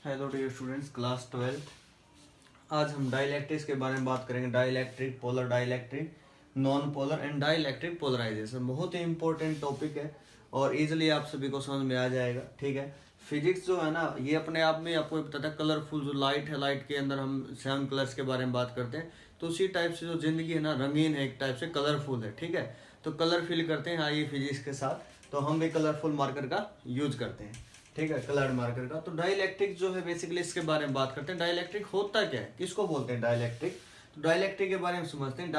Hello dear students, class 12। आज हम dielectrics के बारे में बात करेंगे। Dielectric, polar dielectric, non polar and dielectric polarisation. बहुत ही इंपॉर्टेंट टॉपिक है और इजीली आप सभी को समझ में आ जाएगा। ठीक है, फिजिक्स जो है ना, ये अपने आप में आपको पता था कलरफुल जो लाइट है, लाइट के अंदर हम 7 कलर्स के बारे में बात करते हैं, तो उसी टाइप से जो जिंदगी है ना, रंगीन है, एक टाइप से कलरफुल है। ठीक है, तो कलर फिल करते हैं आइए फिजिक्स के साथ, तो हम भी कलरफुल मार्कर का यूज करते हैं। ठीक है, कलर्ड मार्कर का। तो डाइलेक्ट्रिक जो है बेसिकली इसके बारे में बात करते हैं। डाइलेक्ट्रिक होता क्या है, किसको बोलते हैं डाइलेक्ट्रिक? तो डाइलेक्ट्रिक के बारे में समझते हैं।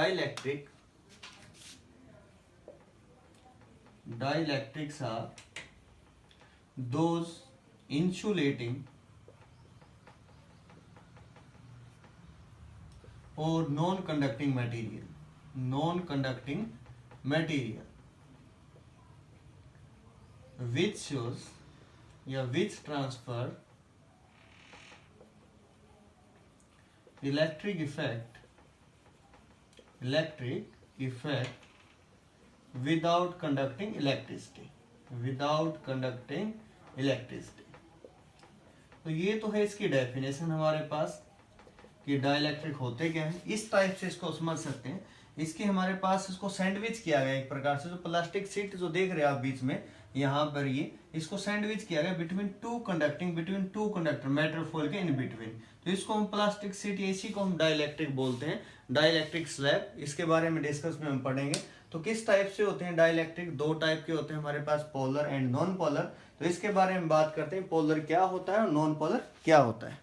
डाइलेक्ट्रिक्स आर दोज इंसुलेटिंग और non conducting material which shows या which transfer electric effect without conducting electricity। तो ये तो है इसकी डेफिनेशन हमारे पास कि डाइलेक्ट्रिक होते क्या है। इस टाइप से इसको समझ सकते हैं। इसके हमारे पास इसको सैंडविच किया गया एक प्रकार से, जो प्लास्टिक शीट जो देख रहे हैं आप बीच में यहाँ पर, ये इसको सैंडविच किया गया between two conductor matter foil के इन बिटवीन। तो इसको हम प्लास्टिक शीट, इसी को हम डाइलेक्ट्रिक बोलते हैं, डाइलेक्ट्रिक स्लैब। इसके बारे में डिस्कस में हम पढ़ेंगे। तो किस टाइप से होते हैं डाइलेक्ट्रिक? दो टाइप के होते हैं हमारे पास, पोलर एंड नॉन पोलर। तो इसके बारे में बात करते हैं, पोलर क्या होता है और नॉन पोलर क्या होता है।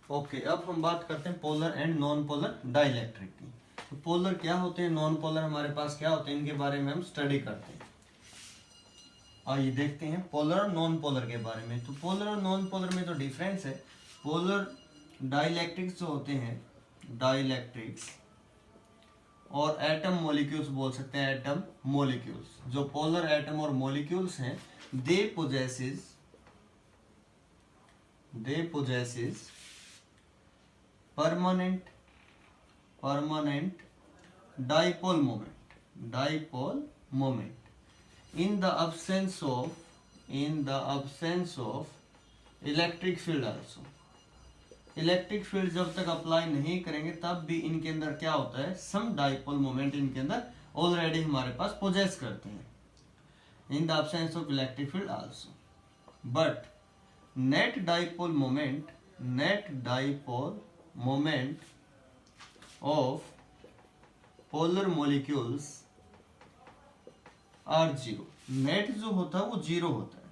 ओके, अब हम बात करते हैं polar and non polar dielectric की। तो पोलर क्या होते हैं, नॉन पोलर हमारे पास क्या होते हैं, इनके बारे में हम स्टडी करते हैं। आइए देखते हैं पोलर और नॉन पोलर के बारे में। तो पोलर और नॉन पोलर में तो डिफरेंस है। पोलर डाइलेक्ट्रिक्स जो होते हैं, डाइलेक्ट्रिक्स और एटम मॉलिक्यूल्स बोल सकते हैं, एटम मॉलिक्यूल्स। जो पोलर एटम और मॉलिक्यूल्स हैं, दे possesses permanent dipole moment in the absence of electric field also। Electric field जब तक अप्लाई नहीं करेंगे तब भी इनके अंदर क्या होता है, सम डाइपोल मोमेंट इनके अंदर ऑलरेडी हमारे पास पोजेस करते हैं, in the absence of electric field also। but net dipole moment of polar molecules are zero। Net जो होता है वो जीरो होता है।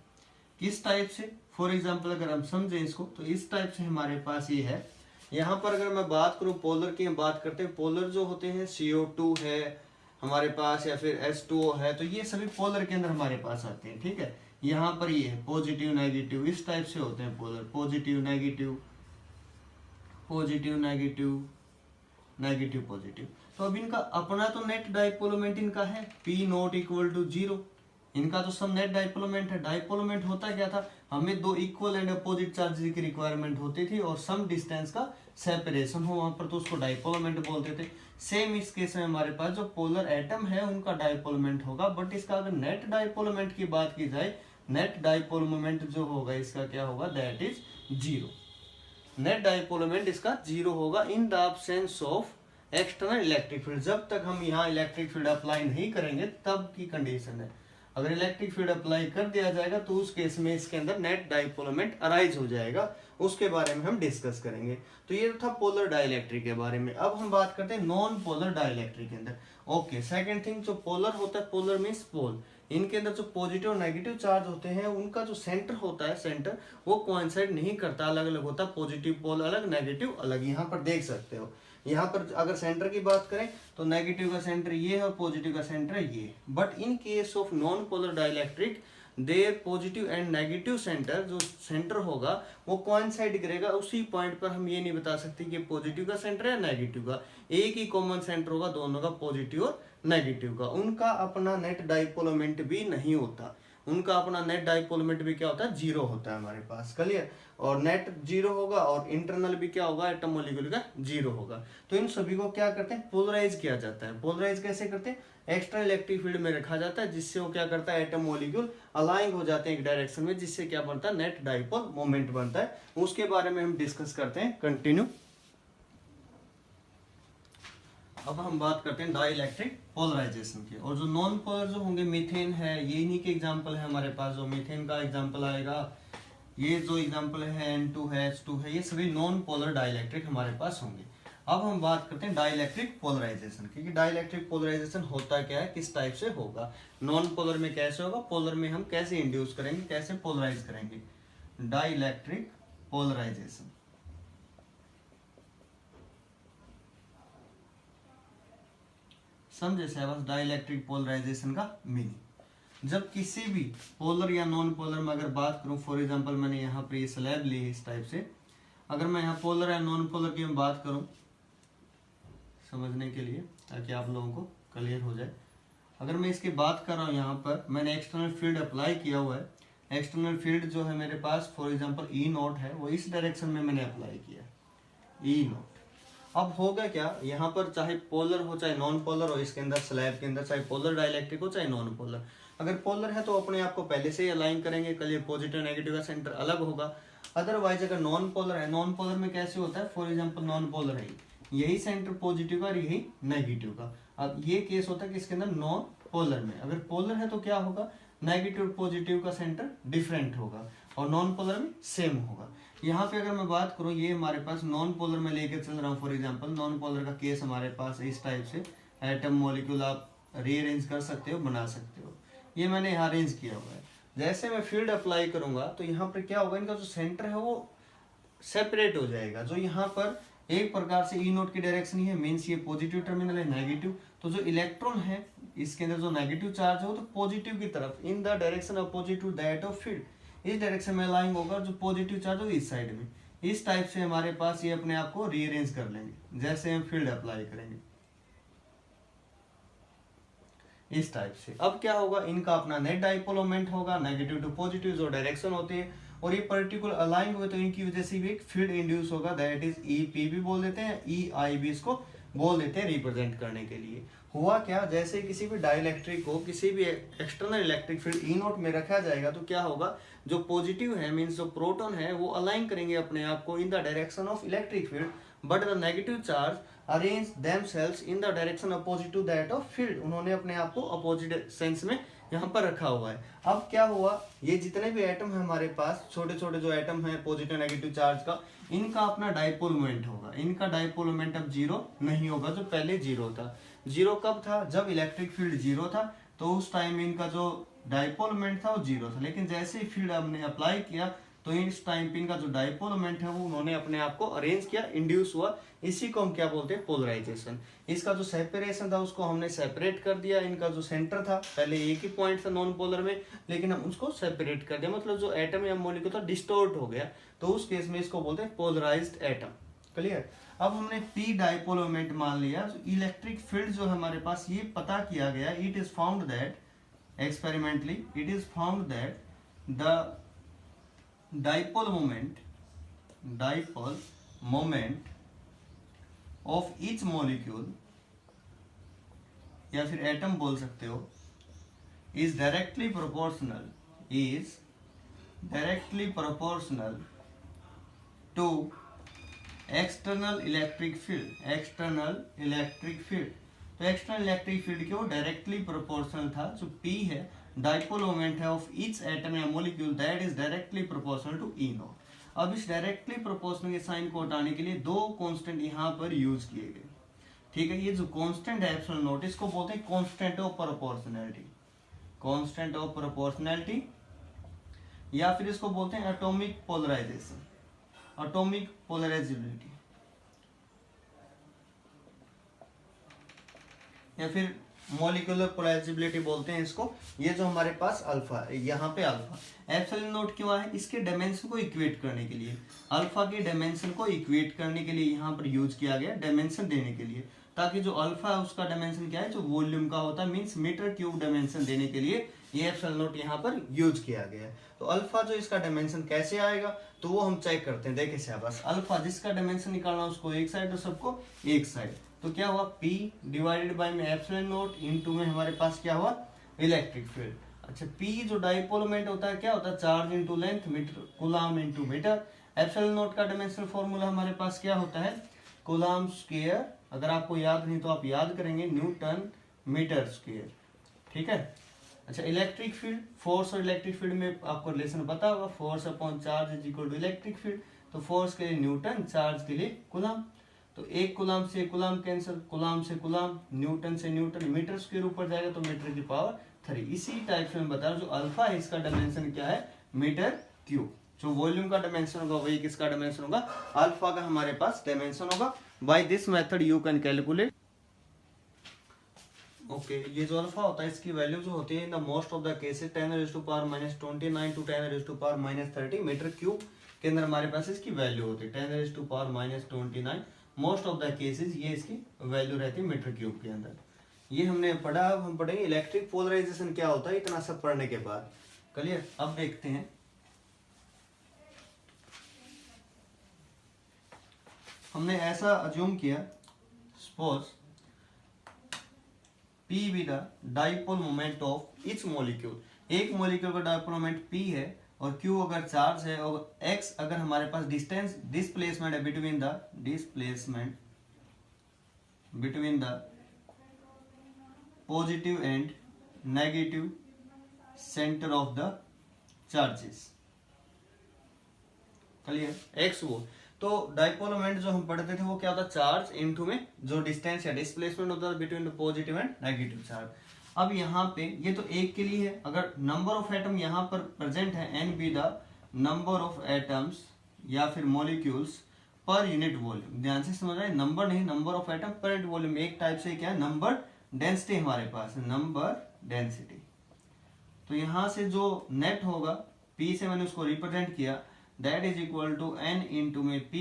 किस टाइप से? फॉर एग्जाम्पल अगर हम समझें इसको, तो इस टाइप से हमारे पास ये है। यहाँ पर अगर मैं बात करूँ पोलर की, हम बात करते हैं, पोलर जो होते हैं CO2 है हमारे पास, या फिर H2O है, तो ये सभी पोलर के अंदर हमारे पास आते हैं। ठीक है, यहाँ पर ये है पॉजिटिव नेगेटिव, इस टाइप से होते हैं पोलर, पॉजिटिव नेगेटिव पॉजिटिव। तो अब इनका अपना तो नेट डाइपोल मोमेंट इनका है P0 = 0। इनका तो सब नेट डाइपोल मोमेंट है। डाइपोल मोमेंट होता क्या था, हमें दो इक्वल एंड अपोजिट चार्जेस की रिक्वायरमेंट होती थी और सम डिस्टेंस का सेपरेशन हो वहां पर, तो उसको डाइपोल मोमेंट बोलते थे। सेम इस केस में हमारे पास जो पोलर एटम है उनका डाइपोल मोमेंट होगा। बट इसका अगर नेट डाइपोल मोमेंट की बात की जाए, नेट डाइपोल मोमेंट जो होगा इसका क्या होगा, that is 0। Net dipole moment इसका 0 होगा in the absence of external electric field. जब तक हम यहाँ इलेक्ट्रिक फील्ड अप्लाई नहीं करेंगे तब की कंडीशन है। अगर इलेक्ट्रिक फील्ड अप्लाई कर दिया जाएगा तो उस केस में इसके अंदर नेट डाइपोल मोमेंट अराइज हो जाएगा। उसके बारे में हम डिस्कस करेंगे। तो ये था पोलर डाइलेक्ट्रिक के बारे में। अब हम बात करते हैं नॉन पोलर डाइलेक्ट्रिक के अंदर। ओके, सेकंड थिंग, जो पोलर होता है, पोलर मींस पोल, इनके अंदर जो पॉजिटिव और नेगेटिव चार्ज होते हैं उनका जो सेंटर होता है, सेंटर वो कोइंसाइड नहीं करता, अलग अलग होता है। पॉजिटिव पोल अलग, नेगेटिव अलग। यहाँ पर देख सकते हो, यहाँ पर अगर सेंटर की बात करें तो नेगेटिव का सेंटर ये है और पॉजिटिव का सेंटर ये। But in case of non polar dielectric, there positive and negative centre, जो सेंटर होगा वो कोइंसाइड करेगा उसी पॉइंट पर। हम ये नहीं बता सकते कि पॉजिटिव का सेंटर है नेगेटिव का, एक ही कॉमन सेंटर होगा दोनों का, पॉजिटिव और नेगेटिव का। उनका अपना नेट डाइपोल मोमेंट भी नहीं होता। उनका अपना नेट डाइपोल मोमेंट भी क्या होता है, जीरो होता है हमारे पास, क्लियर। और नेट जीरो होगा और इंटरनल भी क्या होगा, एटम मॉलिक्यूल का जीरो होगा। तो इन सभी को क्या करते हैं, पोलराइज किया जाता है। पोलराइज कैसे करते हैं, एक्स्ट्रा इलेक्ट्रिक फील्ड में रखा जाता है, जिससे वो क्या करता है, एटम मॉलिक्यूल अलाइन हो जाते हैं एक डायरेक्शन में, जिससे क्या बनता है, नेट डाइपोल मोमेंट बनता है। उसके बारे में हम डिस्कस करते हैं कंटिन्यू। अब हम बात करते हैं डाइइलेक्ट्रिक पोलराइजेशन की। और जो नॉन पोलर जो होंगे, मीथेन है, ये इन्हीं के एग्जांपल है हमारे पास। जो मीथेन का एग्जांपल आएगा, ये जो एग्जांपल है N2 है, H2 है, ये सभी नॉन पोलर डाइइलेक्ट्रिक हमारे पास होंगे। अब हम बात करते हैं डाइइलेक्ट्रिक पोलराइजेशन की, डाइइलेक्ट्रिक पोलराइजेशन होता क्या है, किस टाइप से होगा। नॉन पोलर में कैसे होगा, पोलर में हम कैसे इंड्यूस करेंगे, कैसे पोलराइज करेंगे। डाइइलेक्ट्रिक पोलराइजेशन, समझे बस डाइइलेक्ट्रिक पोलराइजेशन का मीनिंग। जब किसी भी पोलर या नॉन पोलर में अगर बात करूं, फॉर एग्जांपल मैंने यहाँ पर ये स्लैब ली है इस टाइप से, अगर मैं यहाँ पोलर या नॉन पोलर की मैं बात करूं समझने के लिए, ताकि आप लोगों को क्लियर हो जाए। अगर मैं इसकी बात कर रहा हूँ, यहाँ पर मैंने एक्सटर्नल फील्ड अप्लाई किया हुआ है। एक्सटर्नल फील्ड जो है मेरे पास, फॉर एग्जाम्पल E0 है, वो इस डायरेक्शन में मैंने अप्लाई किया, E0। अब होगा क्या, यहाँ पर चाहे पोलर हो चाहे नॉन पोलर हो, इसके अंदर स्लैब के अंदर चाहे पोलर डाइइलेक्ट्रिक हो चाहे नॉन पोलर, अगर पोलर है तो अपने आप को पहले से ही अलाइन करेंगे, क्लियर, पॉजिटिव नेगेटिव का सेंटर अलग होगा। अदरवाइज अगर नॉन पोलर है, नॉन पोलर में कैसे होता है, फॉर एग्जांपल नॉन पोलर है, यही सेंटर पॉजिटिव का और यही नेगेटिव का। अब ये केस होता है कि इसके अंदर नॉन पोलर में, अगर पोलर है तो क्या होगा, नेगेटिव पॉजिटिव का सेंटर डिफरेंट होगा, और नॉन पोलर में सेम होगा। यहाँ पे अगर मैं बात करूँ, ये हमारे पास नॉन पोलर में लेकर चल रहा हूँ, फॉर एग्जांपल नॉन पोलर का केस हमारे पास इस टाइप से, एटम मॉलिक्यूल आप रीअरेंज कर सकते हो, बना सकते हो। ये मैंने यहाँ अरेंज किया हुआ है। जैसे मैं फील्ड अप्लाई करूंगा तो यहाँ पर क्या होगा, इनका जो सेंटर है वो सेपरेट हो जाएगा। जो यहाँ पर एक प्रकार से E0 की डायरेक्शन ही है, मीन्स ये पॉजिटिव टर्मिनल है, नेगेटिव, तो जो इलेक्ट्रॉन है इसके अंदर जो नेगेटिव चार्ज है वो तो पॉजिटिव की तरफ, in the direction opposite to that of field, इस डायरेक्शन में अलाइंग होगा, जो पॉजिटिव चार्ज होगा इस साइड में। इस टाइप से हमारे पास ये अपने आप को रीअरेंज कर लेंगे, जैसे हम फील्ड अप्लाई करेंगे इस टाइप से। अब क्या होगा, इनका अपना नेट डाइपोल मोमेंट होगा, नेगेटिव टू पॉजिटिव जो डायरेक्शन होती है, और ये पर्टिकुलर अलाइन हुए तो इनकी वजह से भी एक फील्ड इंड्यूस होगा, दैट इज EP भी बोल देते हैं, EI भी इसको बोल देते हैं रिप्रेजेंट करने के लिए। हुआ क्या, जैसे किसी भी डाइइलेक्ट्रिक को किसी भी एक्सटर्नल इलेक्ट्रिक फील्ड E0 में रखा जाएगा तो क्या होगा, जो पॉजिटिव है मीन्स जो प्रोटॉन है वो अलाइन करेंगे अपने आप को in the direction of electric field, but the negative charge arrange themselves in the direction opposite to that of field. उन्होंने अपने आप को अपोजिट सेंस में यहाँ पर रखा हुआ है। अब क्या हुआ, ये जितने भी एटम है हमारे पास, छोटे छोटे जो एटम है पॉजिटिव नेगेटिव चार्ज का, इनका अपना डाइपोल मोमेंट होगा। इनका डाइपोल मोमेंट अब जीरो नहीं होगा, जो पहले जीरो था। जीरो कब था, जब इलेक्ट्रिक फील्ड जीरो था, तो उस टाइम इनका जो डाइपोल मोमेंट था वो जीरो था। लेकिन जैसे ही फील्ड हमने अप्लाई किया तो इस टाइम पे इनका जो डाइपोल मोमेंट है वो उन्होंने अपने आप को अरेंज किया, इंड्यूस हुआ। इसी को हम क्या बोलते हैं, पोलराइजेशन। इसका जो सेपरेशन था उसको हमने सेपरेट कर दिया। इनका जो सेंटर था, पहले एक ही पॉइंट था नॉन पोलर में, लेकिन हम उसको सेपरेट कर दिया, मतलब जो एटम या मॉलिक्यूल था डिस्टोर्ट हो गया, तो उस केस में इसको बोलते हैं पोलराइज्ड एटम। क्लियर। अब हमने पी डाइपोल मोमेंट मान लिया। इलेक्ट्रिक फील्ड जो है हमारे पास, ये पता किया गया, it is found that experimentally it is found that the dipole moment of each molecule, या फिर एटम बोल सकते हो, is directly proportional to external electric field। तो एक्सटर्नल इलेक्ट्रिक फील्ड के वो डायरेक्टली प्रोपोर्शनल था। जो P है डाइपोल मोमेंट है ऑफ ईच एटम या molecule, that is directly proportional to E0। अब इस डायरेक्टली प्रोपोर्शनल के साइन को हटाने के लिए दो कांस्टेंट यहाँ पर यूज किए गए। ठीक है, ये जो कांस्टेंट है एप्सिलॉन नॉट, इसको बोलते हैं कांस्टेंट ऑफ प्रोपोर्शनैलिटी, या फिर इसको बोलते हैं एटॉमिक पोलराइजेबिलिटी, या फिर मॉलिक्यूलर पोलराइजेबिलिटी बोलते हैं इसको। ये जो हमारे पास अल्फा है, यहाँ पे अल्फा एप्सिलॉन नॉट क्यों है, इसके डायमेंशन को इक्वेट करने के लिए, अल्फा के डायमेंशन को इक्वेट करने के लिए यहाँ पर यूज किया गया, डायमेंशन देने के लिए, ताकि जो अल्फा है उसका डायमेंशन क्या है, जो वॉल्यूम का होता है, मींस मीटर क्यूब डायमेंशन देने के लिए ये एप्सिलॉन नॉट यहाँ पर यूज किया गया है। तो अल्फा जो इसका डायमेंशन कैसे आएगा तो वो हम चेक करते हैं। देखिए शाबाश, अल्फा जिसका डायमेंशन निकालना उसको एक साइड और सबको एक साइड। तो क्या हुआ, P डिवाइडेड बाय में एप्सिलॉन नॉट इनटू में हमारे पास क्या हुआ, इलेक्ट्रिक फील्ड। अच्छा, P जो डाइपोल मोमेंट होता है क्या होता है, charge into length metre coulomb into metre. Epsilon naught का डायमेंशनल फॉर्मूला हमारे पास क्या होता है, कूलम स्क्वायर। अगर आपको याद नहीं तो आप याद करेंगे, न्यूटन मीटर स्क्वायर। ठीक है। अच्छा, इलेक्ट्रिक फील्ड, फोर्स और इलेक्ट्रिक फील्ड में आपको रिलेशन पता होगा, force upon charge is equal to electric field. तो फोर्स के लिए न्यूटन, चार्ज के लिए कूलम। तो एक कूलम से कूलम कैंसिल, कूलम से कूलम, न्यूटन से न्यूटन, मीटर स्क्वायर ऊपर जाएगा तो मीटर की पावर 3। इसी टाइप से मैं बता रहा हूं, जो अल्फा है इसका डायमेंशन क्या है, मीटर क्यूब। जो वॉल्यूम का डायमेंशन होगा वही किसका डायमेंशन होगा, अल्फा का हमारे पास डायमेंशन होगा। By this method you can calculate. Okay, ये जो अल्फा होता है इसकी वैल्यू जो होती है in the most of the cases 10⁻⁻29 to 10⁻⁻30 metre cube के अंदर हमारे पास इसकी वैल्यू होती है 10⁻⁻29। मोस्ट ऑफ द केसेस ये इसकी वैल्यू रहती है मीटर क्यूब के अंदर। ये हमने पढ़ा। अब हम पढ़ेंगे इलेक्ट्रिक पोलराइजेशन क्या होता है इतना सब पढ़ने के बाद। क्लियर। अब देखते हैं, हमने ऐसा अज्यूम किया, suppose P be the dipole moment of each molecule। एक मॉलिक्यूल का डाइपोल मोमेंट P है और Q अगर चार्ज है और X अगर हमारे पास डिस्टेंस डिस्प्लेसमेंट है between the displacement between the positive and negative centre of the charges. Clear. X वो तो डाइपोल मोमेंट जो हम पढ़ते थे वो क्या होता है, चार्ज इनटू में जो डिस्टेंस या डिस्प्लेसमेंट होता है between the positive and negative charge. अब यहाँ पे ये तो एक के लिए है, अगर नंबर ऑफ एटम यहाँ पर प्रेजेंट है, n be the number of atoms या फिर मॉलिक्यूल्स पर यूनिट वॉल्यूम। ध्यान से समझ रहे हैं, नंबर नहीं, number of atom per unit volume. एक टाइप से क्या है, नंबर डेंसिटी हमारे पास है, नंबर डेंसिटी। तो यहाँ से जो नेट होगा, P से मैंने उसको रिप्रेजेंट किया, that is equal to n into में P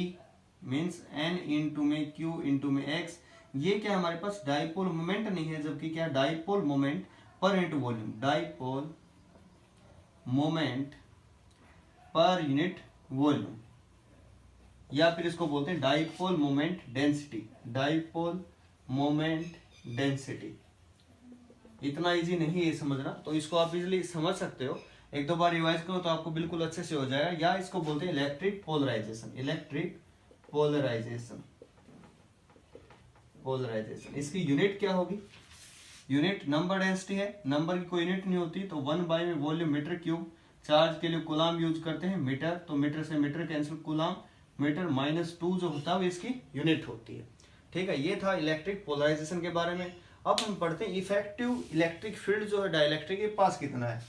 मीन्स n इंटू में Q इंटू में X। ये क्या हमारे पास डाइपोल मोमेंट नहीं है, जबकि क्या dipole moment per unit volume, dipole moment per unit volume, या फिर इसको बोलते हैं dipole moment density, dipole moment density. इतना इजी नहीं है ये समझना, तो इसको आप इजीली समझ सकते हो। एक दो बार रिवाइज करो तो आपको बिल्कुल अच्छे से हो जाएगा। या इसको बोलते हैं electric polarisation, electric polarisation, polarisation. इसकी यूनिट क्या होगी, यूनिट नंबर डेंसिटी है, नंबर की कोई यूनिट नहीं होती तो 1 बाय में वॉल्यूम मीटर क्यूब। चार्ज के लिए कूलम यूज करते हैं, मीटर, तो मीटर से मीटर कैंसिल, कूलम मीटर -2 जो होता है वो इसकी यूनिट होती है। ठीक है, ये था इलेक्ट्रिक पोलराइजेशन के बारे में। अब हम पढ़ते हैं इफेक्टिव इलेक्ट्रिक फील्ड जो है डाइलेक्ट्रिक के पास कितना है।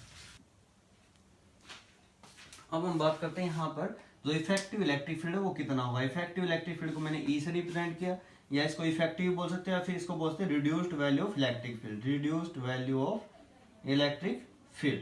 अब हम बात करते हैं यहाँ पर जो इफेक्टिव इलेक्ट्रिक फील्ड है वो कितना होगा। इफेक्टिव इलेक्ट्रिक फील्ड को मैंने ई से रिप्रेजेंट किया, या इसको इफेक्टिव बोल सकते हैं, या फिर इसको बोलते हैं reduced value of electric field, reduced value of electric field.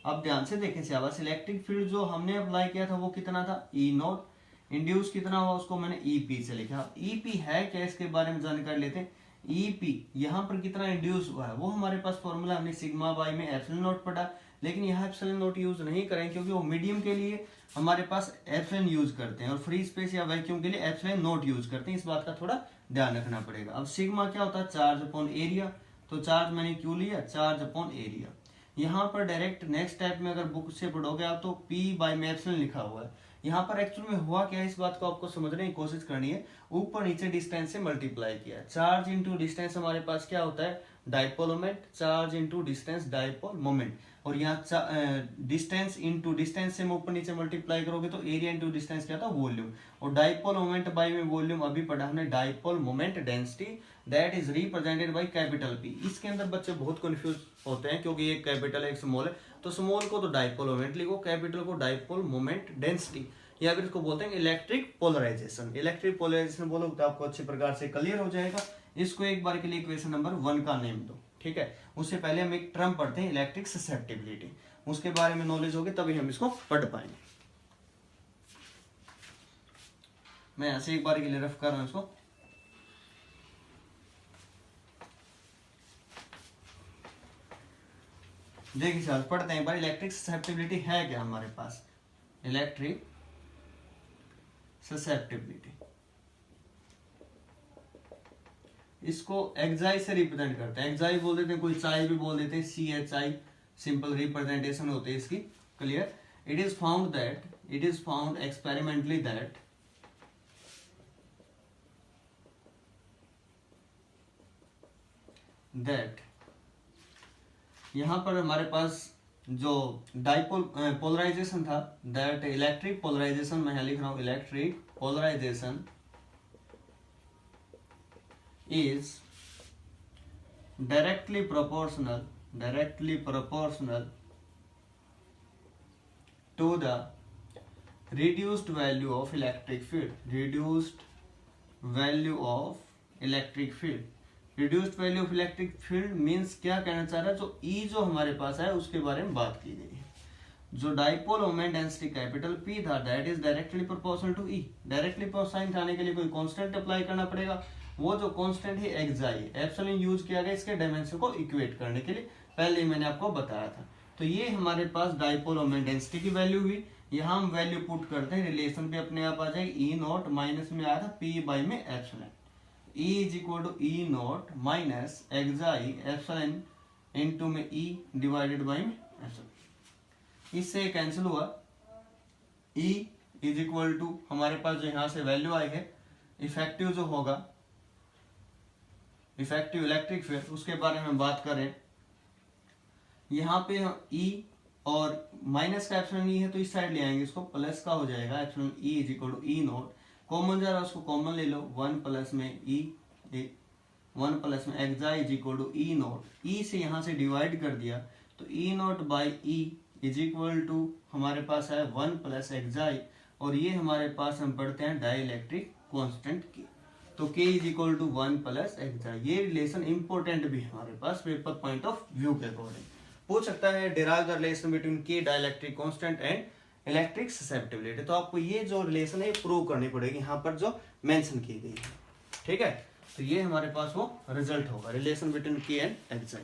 अब ध्यान से देखें शाबाश, इलेक्ट्रिक फील्ड जो हमने अप्लाई किया था वो कितना था, ई नॉट। इंड्यूस कितना हुआ उसको मैंने ईपी से लिखा। ईपी है क्या, इसके बारे में जानकारी लेते हैं। ईपी यहाँ पर कितना इंड्यूस हुआ है वो हमारे पास फॉर्मूला हमने सिग्मा बाई में एप्सिलॉन नॉट पढ़ा, लेकिन यहाँ एप्सिलॉन नॉट यूज नहीं करें क्योंकि वो मीडियम के लिए हमारे पास एप्सिलॉन यूज करते हैं और फ्री स्पेस या वैक्यूम के लिए एप्सिलॉन नॉट यूज करते हैं। इस बात का थोड़ा ध्यान रखना पड़ेगा। अब सिग्मा क्या होता है, चार्ज अपॉन एरिया। तो चार्ज मैंने क्यों लिया, चार्ज अपॉन एरिया। यहाँ पर डायरेक्ट नेक्स्ट स्टेप में अगर बुक से पढ़ोगे आप तो P बाई में एप्सिलॉन लिखा हुआ है। यहाँ पर एक्चुअल में हुआ क्या है इस बात को आपको समझने की कोशिश करनी है। ऊपर नीचे डिस्टेंस से मल्टीप्लाई किया, चार्ज इंटू डिस्टेंस हमारे पास क्या होता है, dipole moment, charge into distance dipole moment. और यहाँ डिस्टेंस इंटू डिस्टेंस से ऊपर नीचे मल्टीप्लाई करोगे तो एरिया इंटू डिस्टेंस क्या था, वॉल्यूम। और डाइपोल मोमेंट बाई में वॉल्यूम अभी पढ़ा हमने, dipole moment density that is represented by capital P. इसके अंदर बच्चे बहुत कंफ्यूज होते हैं क्योंकि एक कैपिटल है एक स्मॉल है, तो स्मॉल को तो डाइपोल मोमेंट लिखो, कैपिटल को डाइपोल मोमेंट डेंसिटी, या फिर इसको बोलते हैं इलेक्ट्रिक पोलराइजेशन। इलेक्ट्रिक पोलराइजेशन बोलो तो आपको अच्छे प्रकार से क्लियर हो जाएगा। इसको एक बार के लिए इक्वेशन नंबर 1 का नेम दो, ठीक है। उससे पहले हम एक टर्म पढ़ते हैं इलेक्ट्रिक ससेप्टिबिलिटी, उसके बारे में नॉलेज होगी तभी हम इसको पढ़ पाएंगे। मैं ऐसे एक बार के लिए रफ कर रहा हूं इसको। देखिए सर पढ़ते हैं एक बार, इलेक्ट्रिक ससेप्टिबिलिटी है क्या हमारे पास, इलेक्ट्रिक ससेप्टिबिलिटी, इसको एक्साई से रिप्रेजेंट करते हैं, एक्साई बोल देते हैं, कोई चाई भी बोल देते हैं, CHI सिंपल रिप्रेजेंटेशन होती है इसकी, clear. It is found experimentally that यहां पर हमारे पास जो डाइपोल पोलराइजेशन था, दैट इलेक्ट्रिक पोलराइजेशन, मैं यहां लिख रहा हूं electric polarisation is directly proportional to the reduced value of electric field, reduced value of electric field means क्या कहना चाह रहा है, जो E जो हमारे पास है उसके बारे में बात की गई है। जो dipole moment density capital P था, that is directly proportional to E, directly proportional आने के लिए कोई कांस्टेंट अप्लाई करना पड़ेगा, वो जो कांस्टेंट है एक्साई, एप्सिलॉन यूज किया गया इसके डायमेंशन को इक्वेट करने के लिए, पहले ही मैंने आपको बताया था। तो ये हमारे पास डाइपोल मोमेंट डेंसिटी की वैल्यू हुई, यहाँ हम वैल्यू पुट करते हैं, रिलेशन पे अपने आप आ जाएगी, E नॉट माइनस में आया था P बाई में epsilon, E is equal to E naught minus xi epsilon into में E डिवाइडेड बाई में एप्सिलॉन, इससे कैंसिल हुआ, E इज इक्वल टू हमारे पास जो यहाँ से वैल्यू आई है, इफेक्टिव जो होगा, इफेक्टिव इलेक्ट्रिक फील्ड, उसके बारे में बात करें, यहाँ पे E और माइनस का एप्सिलॉन E है तो इस साइड ले आएंगे, इसको प्लस का हो जाएगा, epsilon E is equal to E naught, common जा रहा है उसको कॉमन ले लो, 1 प्लस में E, 1 प्लस में xi is equal to E naught, E से यहाँ से डिवाइड कर दिया तो E naught by E is equal to हमारे पास है 1 प्लस एक्साई, और ये हमारे पास हम पढ़ते हैं डाई इलेक्ट्रिक कॉन्स्टेंट की, तो K is equal to 1 plus xi. ये रिलेशन इंपॉर्टेंट भी है हमारे पास पेपर पॉइंट ऑफ व्यू के अकॉर्डिंग, पूछ सकता है derive the relation between K dielectric constant and electric susceptibility, तो आपको ये जो रिलेशन है प्रूव करनी पड़ेगी यहाँ पर जो मेंशन की गई है, ठीक है। तो ये हमारे पास वो रिजल्ट होगा, रिलेशन बिटवीन K एंड एक्साई।